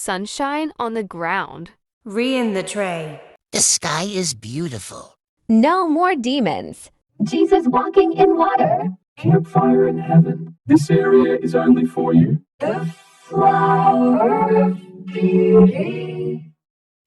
Sunshine on the ground. In the tray. The sky is beautiful. No more demons. Jesus walking in water. Campfire in heaven. This area is only for you. The flower of beauty.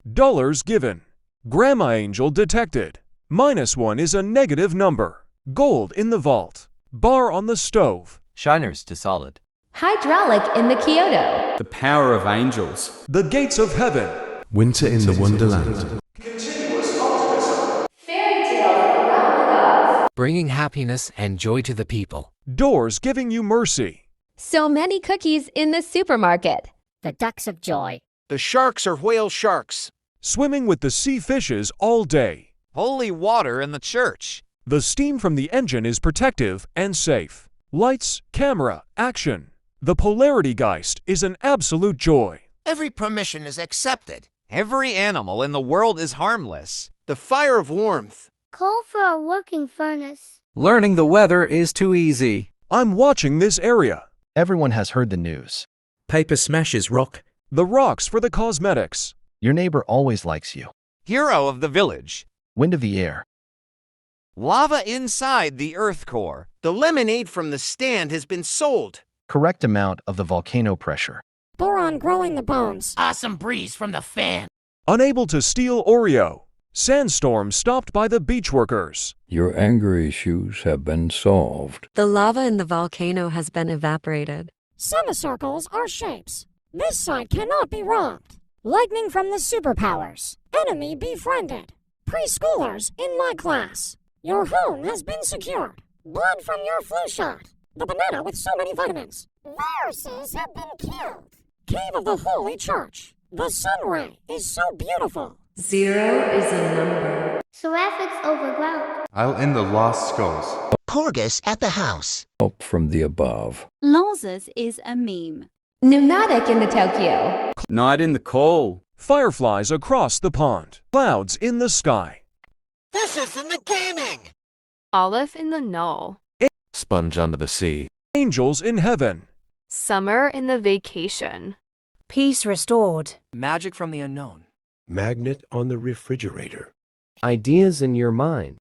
Dollars given. Grandma Angel detected. -1 is a negative number. Gold in the vault. Bar on the stove. Shiners to solid. Hydraulic in the Kyoto. The power of angels. The gates of heaven. Winter in the Wonderland. Continuous optimism. Fairy tales around the gods. Bringing happiness and joy to the people. Doors giving you mercy. So many cookies in the supermarket. The ducks of joy. The sharks are whale sharks. Swimming with the sea fishes all day. Holy water in the church. The steam from the engine is protective and safe. Lights, camera, action. The Polarity Geist is an absolute joy. Every permission is accepted. Every animal in the world is harmless. The fire of warmth. Coal for a working furnace. Learning the weather is too easy. I'm watching this area. Everyone has heard the news. Paper smashes rock. The rocks for the cosmetics. Your neighbor always likes you. Hero of the village. Wind of the air. Lava inside the earth core. The lemonade from the stand has been sold. Correct amount of the volcano pressure. Boron growing the bones. Awesome breeze from the fan. Unable to steal Oreo. Sandstorm stopped by the beach workers. Your anger issues have been solved. The lava in the volcano has been evaporated. Semicircles are shapes. This site cannot be robbed. Lightning from the superpowers. Enemy befriended. Preschoolers in my class. Your home has been secured. Blood from your flu shot. The banana with so many vitamins. Viruses have been killed. Cave of the Holy Church. The sun ray is so beautiful. 0 is a number. Seraphics overground. I'll end the lost skulls. Porgus at the house. Up from the above. Lanzas is a meme. Pneumatic in the Tokyo. Night in the coal. Fireflies across the pond. Clouds in the sky. This is in the gaming. Olive in the null. Sponge under the sea. Angels in heaven. Summer in the vacation. Peace restored. Magic from the unknown. Magnet on the refrigerator. Ideas in your mind.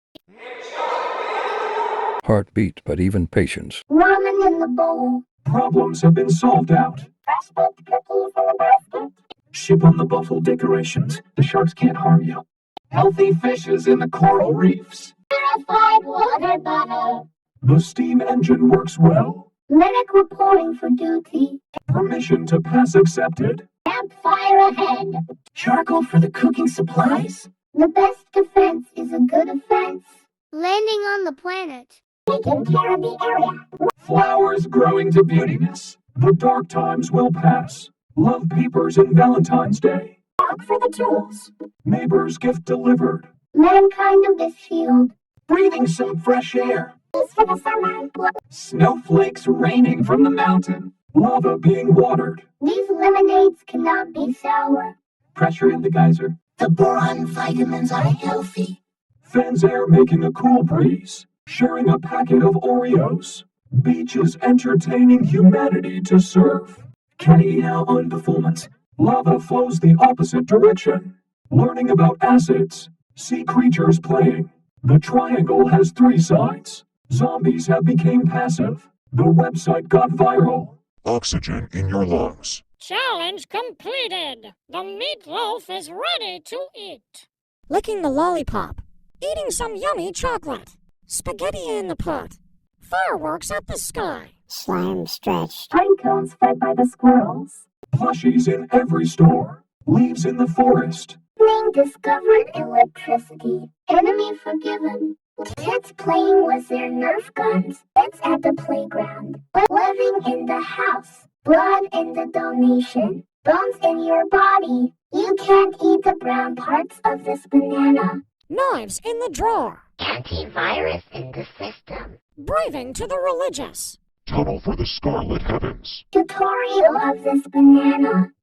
Heartbeat, but even patience. Ramen in the bowl. Problems have been solved out. Fresh-baked cookies in the basket. Ship on the buffalo decorations. The sharks can't harm you. Healthy fishes in the coral reefs. Purified water bottle. The steam engine works well. Medic reporting for duty. Permission to pass accepted. Campfire ahead. Charcoal for the cooking supplies. The best defense is a good offense. Landing on the planet. Taking care of the area. Flowers growing to beautiness. The dark times will pass. Love papers and Valentine's Day. Out for the tools. Neighbor's gift delivered. Mankind of this field. Breathing some fresh air. Peace for the summer. Snowflakes raining from the mountain. Lava being watered. These lemonades cannot be sour. Pressure in the geyser. The boron vitamins are healthy. Fans air making a cool breeze. Sharing a packet of Oreos. Beaches entertaining humanity to surf. Kenny now on performance. Lava flows the opposite direction. Learning about acids. Sea creatures playing. The triangle has 3 sides. Zombies have become passive. The website got viral. Oxygen in your lungs. Challenge completed. The meatloaf is ready to eat. Licking the lollipop. Eating some yummy chocolate. Spaghetti in the pot. Fireworks at the sky. Slime stretched. Pine cones fed by the squirrels. Plushies in every store. Leaves in the forest. Being discovered electricity. Enemy forgiven. Kids playing with their Nerf guns. It's at the playground. Living in the house. Blood in the donation. Bones in your body. You can't eat the brown parts of this banana. Knives in the drawer. Antivirus in the system. Braving to the religious. Tunnel for the scarlet heavens. Tutorial of this banana.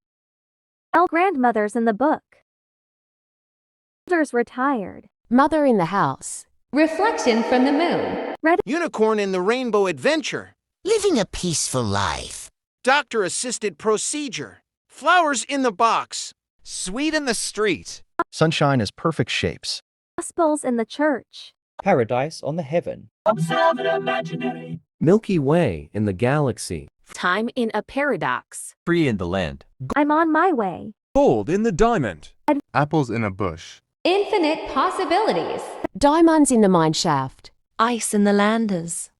All grandmothers in the book. Elders retired. Mother in the house. Reflection from the moon. Red Unicorn in the rainbow adventure. Living a peaceful life. Doctor-assisted procedure. Flowers in the box. Sweet in the street. Sunshine is perfect shapes. Gospels in the church. Paradise on the heaven. Observe an imaginary. Milky Way in the galaxy. Time in a paradox. Free in the land. I'm on my way. Gold in the diamond. Apples in a bush. Infinite possibilities. Diamonds in the mine shaft. Ice in the landers.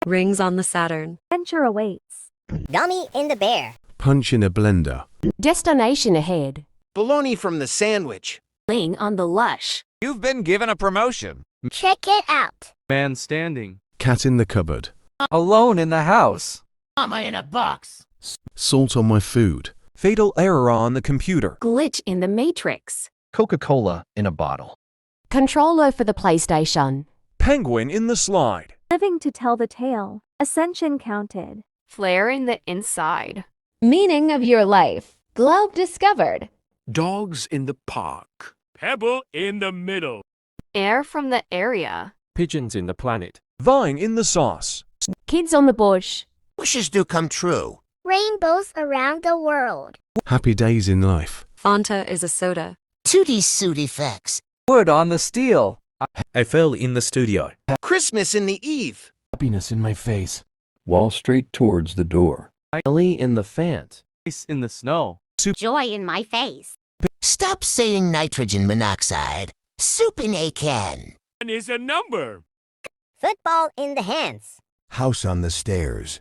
Rings on the Saturn. Adventure awaits. Gummy in the bear. Punch in a blender. Destination ahead. Bologna from the sandwich. Ling on the lush. You've been given a promotion. Check it out. Man standing. Cat in the cupboard. Alone in the house. Mama in a box. Salt on my food. Fatal error on the computer. Glitch in the matrix. Coca-Cola in a bottle. Controller for the PlayStation. Penguin in the slide. Living to tell the tale. Ascension counted. Flare in the inside. Meaning of your life. Globe discovered. Dogs in the park. Pebble in the middle. Air from the area. Pigeons in the planet. Vine in the sauce. Kids on the bush. Wishes do come true. Rainbows around the world. Happy days in life. Fanta is a soda. 2D suit effects. Wood on the steel. I fell in the studio. Christmas in the eve. Happiness in my face. Wall straight towards the door. Ellie in the fant. Ice in the snow. Joy in my face. Stop saying nitrogen monoxide. Soup in a can. And is a number. Football in the hands. House on the stairs.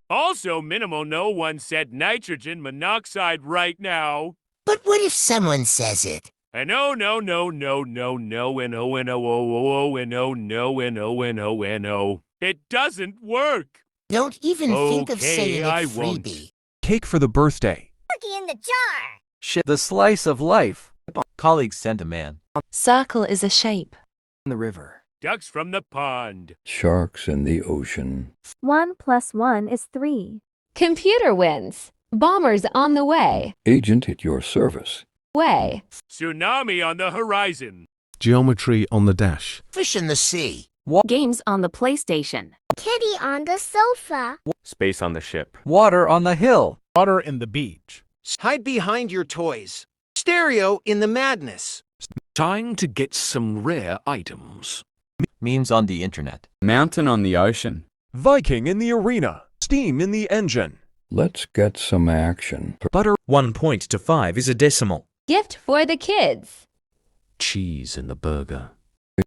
Also minimal no one said nitrogen monoxide right now. But what if someone says it? And oh no no no no no and oh and oh oh oh oh and oh no and oh and oh and oh. It doesn't work. Don't even think of Okay, saying it I freebie. Cake for the birthday. Cookie in the jar. Shit, the slice of life. Colleagues sent a man. Circle is a shape. In the river. Ducks from the pond. Sharks in the ocean. 1 + 1 is 3. Computer wins. Bombers on the way. Agent at your service. Way. Tsunami on the horizon. Geometry on the dash. Fish in the sea. Games on the PlayStation. Kitty on the sofa. Space on the ship. Water on the hill. Water in the beach. Hide behind your toys. Stereo in the madness. Trying to get some rare items. Memes on the internet. Mountain on the ocean. Viking in the arena. Steam in the engine. Let's get some action. Butter. 1 point to 5 is a decimal. Gift for the kids. Cheese in the burger.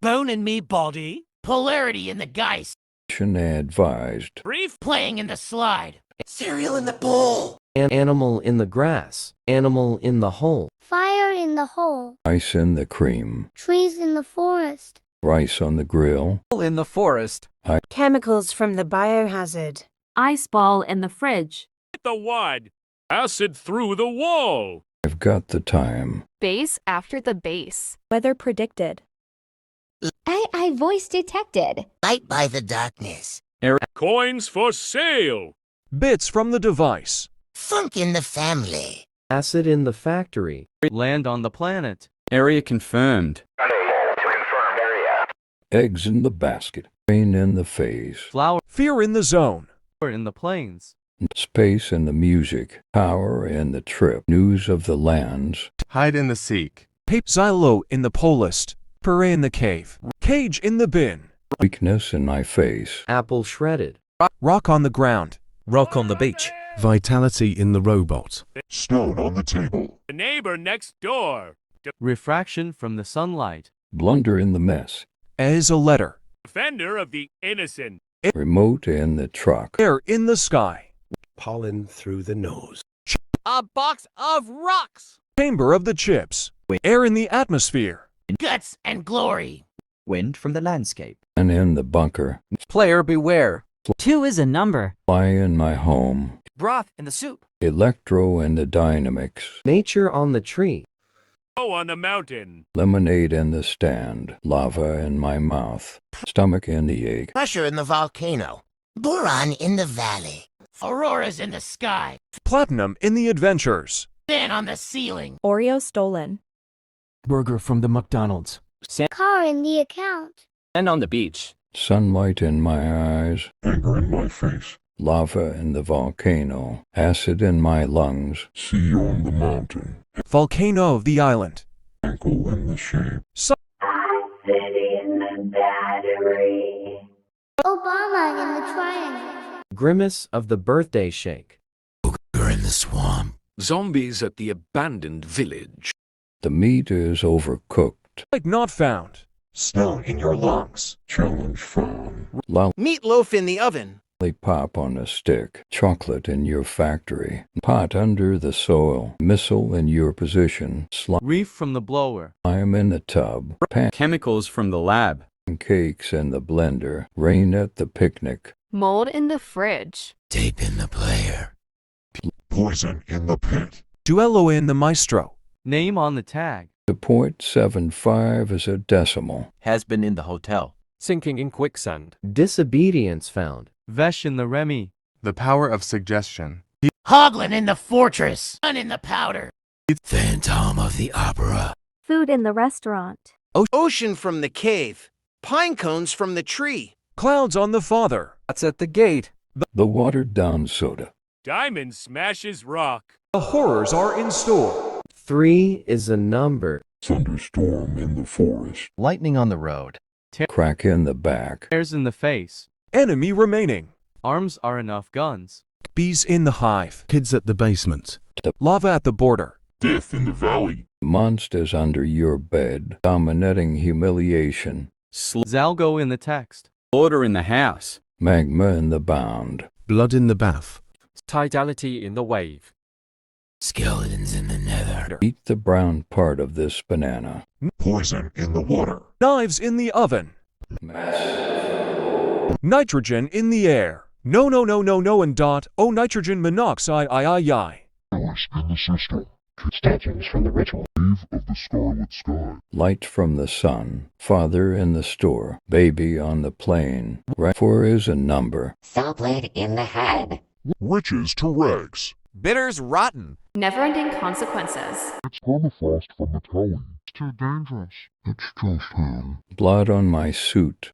Bone in me body. Polarity in the geist. Advised. Brief Playing in the slide. Cereal in the bowl. An animal in the grass. Animal in the hole. Fire in the hole. Ice in the cream. Trees in the forest. Rice on the grill. In the forest. Chemicals from the biohazard. Ice ball in the fridge. the wad. Acid through the wall. I've got the time. Base after the base. Weather predicted. AI voice detected. Light by the darkness. Coins for sale. Bits from the device. Funk in the family. Acid in the factory. Land on the planet. Area confirmed. Eggs in the basket. Rain in the face. Flower. Fear in the zone. In the plains. Space in the music. Power in the trip. News of the lands. Hide and the seek. Xylo in the polist. Purre in the cave. Cage in the bin. Weakness in my face. Apple shredded. Rock on the ground. Rock on the beach. Vitality in the robot. Stone on the table. The neighbor next door. Refraction from the sunlight. Blunder in the mess. As a letter. Defender of the innocent. Remote in the truck. Air in the sky. Pollen through the nose. A box of rocks. Chamber of the chips. Air in the atmosphere. Guts and glory. Wind from the landscape. And in the bunker. Player beware. 2 is a number. Fly in my home. Broth in the soup. Electro in the dynamics. Nature on the tree. Snow on the mountain. Lemonade in the stand. Lava in my mouth. Stomach in the ache. Pressure in the volcano. Boron in the valley. Auroras in the sky. Platinum in the adventures. Fan on the ceiling. Oreo stolen. Burger from the McDonald's. Car in the account. And on the beach. Sunlight in my eyes. Anger in my face. Lava in the volcano. Acid in my lungs. Sea on the mountain. Volcano of the island. Ankle in the shape. Acid in the battery. Obama in the triangle. Grimace of the birthday shake. Ogre in the swamp. Zombies at the abandoned village. The meat is overcooked. Like not found. Snow in your lungs. Challenge found. Meatloaf in the oven. Lollipop on a stick. Chocolate in your factory. Pot under the soil. Missile in your position. Reef from the blower. Slime in the tub. Chemicals from the lab. Pancakes in the blender. Rain at the picnic. Mold in the fridge. Tape in the player. Poison in the pit. Duello in the maestro. Name on the tag. The .75 is a decimal. Has been in the hotel. Sinking in quicksand. Disobedience found. Vesh in the Remy. The power of suggestion. Hoglin in the fortress. Gun in the powder. Phantom of the opera. Food in the restaurant. Ocean from the cave. Pine cones from the tree. Clouds on the father. That's at the gate. The watered down soda. Diamond smashes rock. The horrors are in store. 3 is a number. Thunderstorm in the forest. Lightning on the road. Crack in the back. Tears in the face. Enemy remaining. Arms are enough guns. Bees in the hive. Kids at the basement. Lava at the border. Death in the valley. Monsters under your bed. Dominating humiliation. Zalgo in the text. Order in the house. Magma in the bound. Blood in the bath. Tidality in the wave. Skeletons in the nether. Eat the brown part of this banana. Poison in the water. Knives in the oven. Nitrogen in the air. No, no, no, no, no, and dot. Oh, nitrogen monoxide, I. Noise in the system. Statues from the ritual. Eve of the scarlet sky. Light from the sun. Father in the store. Baby on the plane. 4 is a number. Sawblade in the head. Witches to rags. Bitters rotten. Never-ending consequences. It's permafrost from the telly. It's too dangerous. It's just him. Blood on my suit.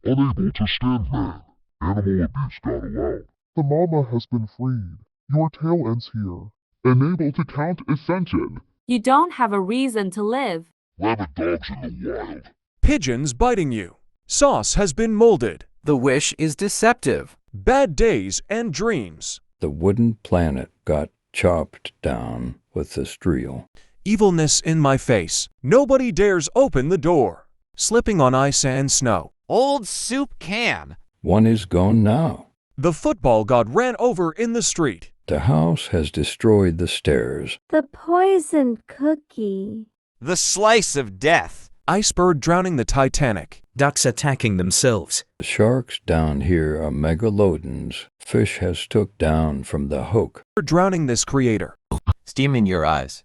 Unable to stand man. Animal abuse got allowed. The mama has been freed. Your tale ends here. Unable to count ascension. You don't have a reason to live. Rabid dogs in the wild. Pigeons biting you. Sauce has been molded. The wish is deceptive. Bad days and dreams. The wooden planet got chopped down with the drill. Evilness in my face. Nobody dares open the door. Slipping on ice and snow. Old soup can. 1 is gone now. The football god ran over in the street. The house has destroyed the stairs. The poisoned cookie. The slice of death. Iceberg drowning the Titanic. Ducks attacking themselves. The sharks down here are megalodons. Fish has took down from the hook. Drowning this creator. Steam in your eyes.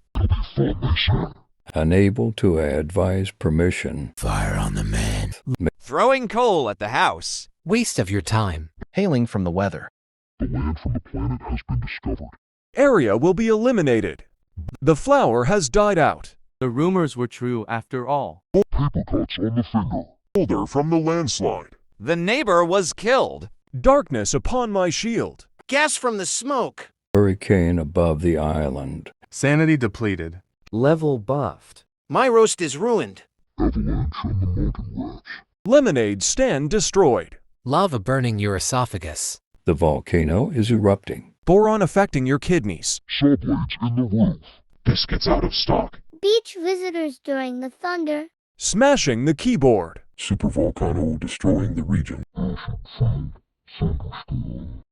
Unable to advise permission. Fire on the man. Throwing coal at the house. Waste of your time. Hailing from the weather. The land from the planet has been discovered. Area will be eliminated. The flower has died out. The rumors were true after all. Paper cuts on the finger. Boulder from the landslide. The neighbor was killed. Darkness upon my shield. Gas from the smoke. Hurricane above the island. Sanity depleted. Level buffed. My roast is ruined. Avalanche on the mountain ranch. Lemonade stand destroyed. Lava burning your esophagus. The volcano is erupting. Boron affecting your kidneys. Saw blades in the roof. Biscuits out of stock. Beach visitors during the thunder. Smashing the keyboard. Supervolcano destroying the region. Acid, fire, thunderstorm.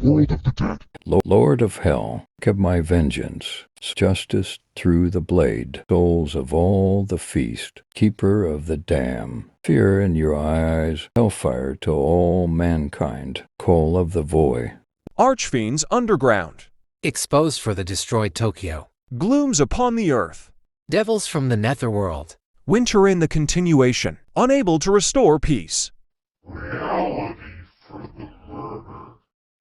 World of the dead. Lord of hell, keep my vengeance, justice through the blade, souls of all the feast, keeper of the dam, fear in your eyes, hellfire to all mankind, call of the void. Archfiends underground. Exposed for the destroyed Tokyo. Glooms upon the earth. Devils from the netherworld. Winter in the continuation, unable to restore peace.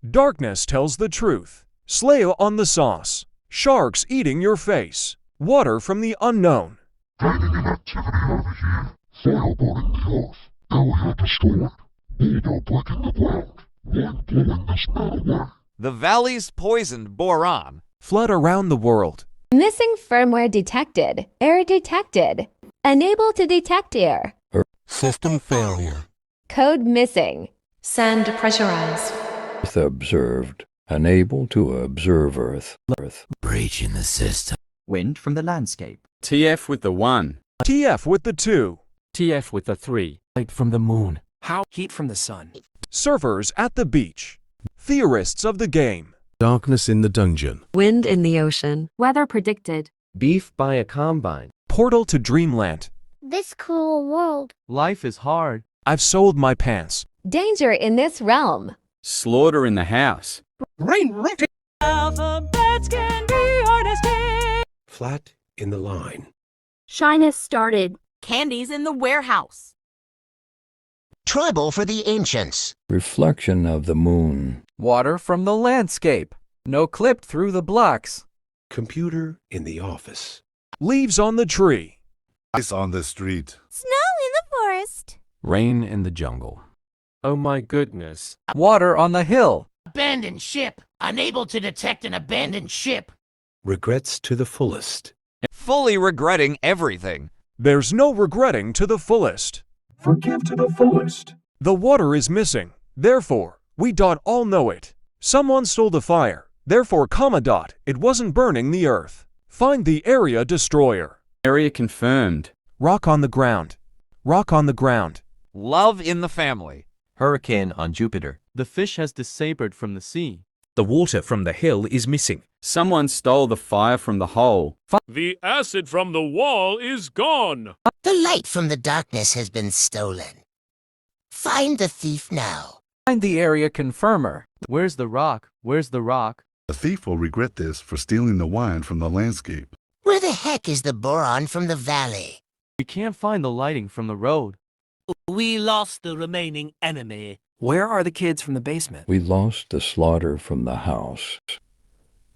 Darkness tells the truth. Slay on the sauce. Sharks eating your face. Water from the unknown. The valley's poisoned boron. Flood around the world. Missing firmware detected. Error detected. Unable to detect error. System failure. Code missing. Sand pressurized. Earth observed, unable to observe Earth. Breach in the system. Wind from the landscape. TF with the 1. TF with the 2. TF with the 3. Light from the moon. Heat from the sun. Surfers at the beach. Theorists of the game. Darkness in the dungeon. Wind in the ocean. Weather predicted. Beef by a combine. Portal to dreamland. This cruel world. Life is hard. I've sold my pants. Danger in this realm. Slaughter in the house. Rain rocket. Alphabets can be hard. Flat in the line. Shyness started. Candies in the warehouse. Trouble for the ancients. Reflection of the moon. Water from the landscape. No clip through the blocks. Computer in the office. Leaves on the tree. Ice on the street. Snow in the forest. Rain in the jungle. Oh my goodness. Water on the hill. Abandoned ship. Unable to detect an abandoned ship. Regrets to the fullest. Fully regretting everything. There's no regretting to the fullest. Forgive to the fullest. The water is missing. Therefore, we all know it. Someone stole the fire. Therefore, it wasn't burning the earth. Find the area destroyer. Area confirmed. Rock on the ground. Rock on the ground. Love in the family. Hurricane on Jupiter. The fish has disabled from the sea. The water from the hill is missing. Someone stole the fire from the hole. The acid from the wall is gone. The light from the darkness has been stolen. Find the thief now. Find the area confirmer. Where's the rock? Where's the rock? The thief will regret this for stealing the wine from the landscape. Where the heck is the boron from the valley? We can't find the lighting from the road. We lost the remaining enemy. Where are the kids from the basement? We lost the slaughter from the house.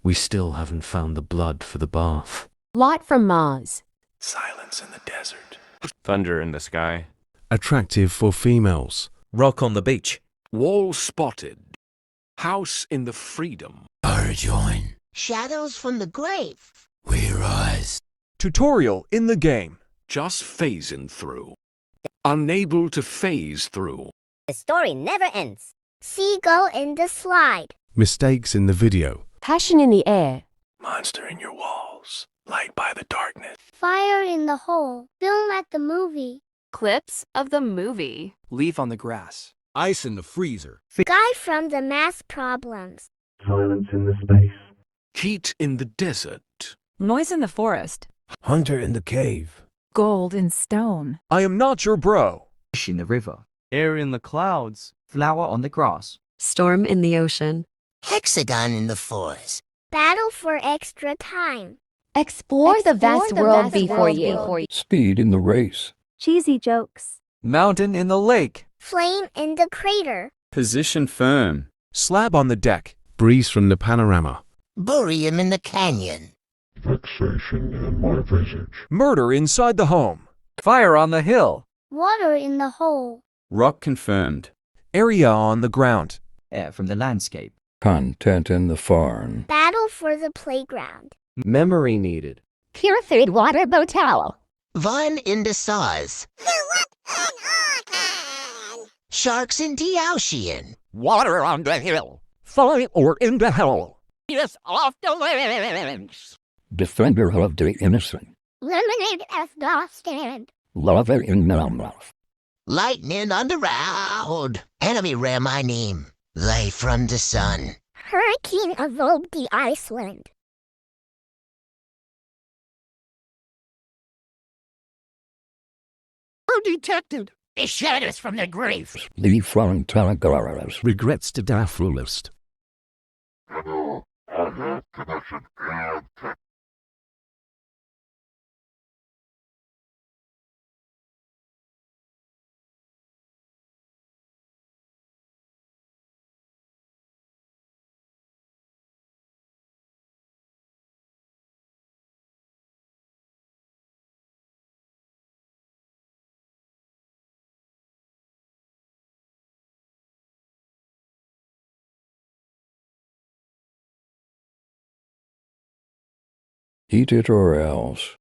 We still haven't found the blood for the bath. Lot from Mars. Silence in the desert. Thunder in the sky. Attractive for females. Rock on the beach. Wall spotted. House in the freedom. Join. Shadows from the grave. We rise. Tutorial in the game. Just phasing through. Unable to phase through. The story never ends. Seagull in the slide. Mistakes in the video. Passion in the air. Monster in your walls. Light by the darkness. Fire in the hole. Film at the movie. Clips of the movie. Leaf on the grass. Ice in the freezer. Guy from the math problems. Silence in the space. Heat in the desert. Noise in the forest. Hunter in the cave. Gold in stone. I am not your bro. Fish in the river. Air in the clouds. Flower on the grass. Storm in the ocean. Hexagon in the forest. Battle for extra time. Explore the vast world before you. Speed in the race. Cheesy jokes. Mountain in the lake. Flame in the crater. Position firm. Slab on the deck. Breeze from the panorama. Bury him in the canyon. Vexation in my visage. Murder inside the home. Fire on the hill. Water in the hole. Rock confirmed. Area on the ground. Air from the landscape. Content in the farm. Battle for the playground. Memory needed. Purified water bottle. Vine in the saws. Sharks in the ocean. Water on the hill. Fire in the hole. Yes, off the limbs. Defender of the innocent. Lemonade as the stand. Lover in the mouth. Lightning on the road. Enemy rare my name. Light from the sun. hurricane evolved the Iceland. Oh, detected. They shot us from the grave. The frontalagarus. Regrets to Daphulist. Eat it or else.